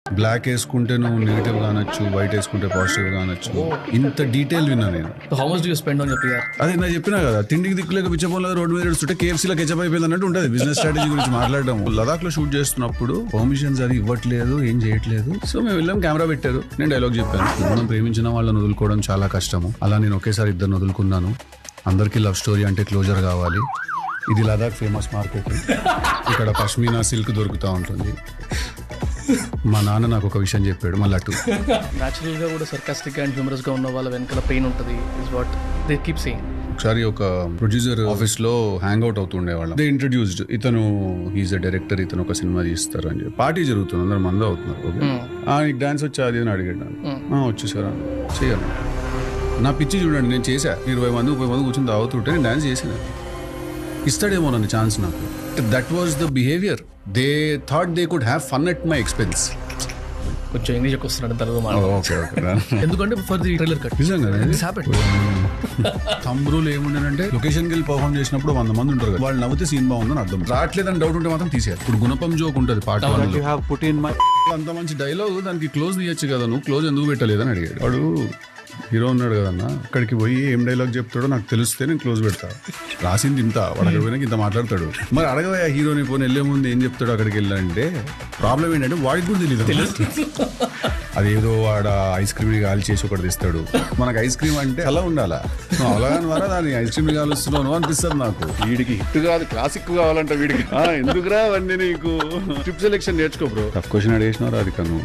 Black వేసుకుంటే నువ్వు negative కానొచ్చు, white వేసుకుంటే పాజిటివ్ కానొచ్చు. ఇంత డీటెయిల్ విన్నా నేను. How much do you spend on your PR? అదే నేను చెప్పినా కదా, తిండికి దిక్కులేక పిచ్చపోలో రోడ్డు మీద నడుస్తుంటే కేఎఫ్సీలో కెచప్ అయిపోయింది అన్నట్టు ఉంటుంది బిజినెస్ స్ట్రాటజీ గురించి మాట్లాడడం. లదాఖ్ లో షూట్ చేస్తున్నప్పుడు పర్మిషన్స్ అది ఇవ్వట్లేదు, ఏం చేయట్లేదు. సో మేము వెళ్ళాం, కెమెరా పెట్టారు, నేను డైలాగ్ చెప్పాను. మనం ప్రేమించిన వాళ్ళని వదులుకోవడం చాలా కష్టము. అలా నేను ఒకేసారి ఇద్దరిని వదులుకున్నాను. అందరికీ లవ్ స్టోరీ అంటే క్లోజర్ కావాలి. ఇది లదాఖ్ ఫేమస్ మార్కెట్. ఇక్కడ పష్మీనా సిల్క్ దొరుకుతూ ఉంటుంది. మా నాన్న నాకు ఒక విషయం చెప్పాడు, మళ్ళీ అటు న్యాచురల్ గా కూడా సర్కాస్టిక్ అండ్ హ్యూమరస్ గా ఉన్న వాళ్ళ వెనకాల పెయిన్ ఉంటుంది is what they keep saying. ఒకసారి ఒక ప్రొడ్యూసర్ ఆఫీస్ లో హ్యాంగ్ అవుట్ అవుతుండే వాళ్ళం. దే ఇంట్రడ్యూస్డ్, ఇతను హీజ్ అ డైరెక్టర్, ఇతను ఒక సినిమా తీస్తారు అని చెప్పి. పార్టీ జరుగుతుంది, అందరు మంది అవుతున్నారు. ఓకే, నీకు డాన్స్ వచ్చా అది అని అడిగాడు. వచ్చేసారా, చెయ్యాలి. నా పిచ్చి చూడండి, నేను చేశా. 20 మంది కూర్చొని తాగుతుంటే నేను డాన్స్ చేసిన. ఇస్తాడేమో నన్ను ఛాన్స్ నాకు. That was the behaviour. They thought they could have fun at my expense. కొంచెం ఇంగ్లీష్ వస్తున్నాడు తెలుగు ఓకే ఓకే. ఎందుకంటే for the trailer cut thumb rule ఏముండేనంటే, లొకేషన్కి వెళ్ళి పర్ఫామ్ చేసినప్పుడు 100 మంది ఉంటారు కదా, వాళ్ళు నవ్వుతే సీన్ బాగుందని అర్థం. రావట్లేదని డౌట్ ఉంటే మాత్రం తీసేయాలి. ఇప్పుడు గుణపం జోక్ ఉంటుంది పార్ట్ 1. అంత మంచి డైలాగ్, దానికి క్లోజ్ తీయచ్చు కదా, నువ్వు క్లోజ్ ఎందుకు పెట్టలేదని అడిగాడు. వాడు హీరో ఉన్నాడు కదన్నా, అక్కడికి పోయి ఏం డైలాగ్ చెప్తాడో నాకు తెలిస్తే నేను క్లోజ్ పెడతా. రాసింది ఇంత, వాడు అక్కడ పోయినాక ఇంత మాట్లాడతాడు. మరి అడగవా హీరోని పోనీ వెళ్ళే ముందు ఏం చెప్తాడు అక్కడికి వెళ్ళాలంటే. ప్రాబ్లం ఏంటంటే వాడికి కూడా తెలియదు. అదేదో వాడు ఐస్ క్రీమ్ గాలి చేసి ఒకటి తెస్తాడు. మనకు ఐస్ క్రీమ్ అంటే అలా ఉండాలా, అలాగని ద్వారా దాన్ని ఐస్ క్రీమ్ కాలుస్తున్నాను అనిపిస్తుంది నాకు. వీడికి హిట్ కాదు, క్లాసిక్ కావాలంట వీడికి. ఎందుకురా అవన్నీ నీకు, ట్రిప్ సెలెక్షన్ నేర్చుకో బ్రో. టఫ్ క్వశ్చన్ అడిగేసినారా అది కను.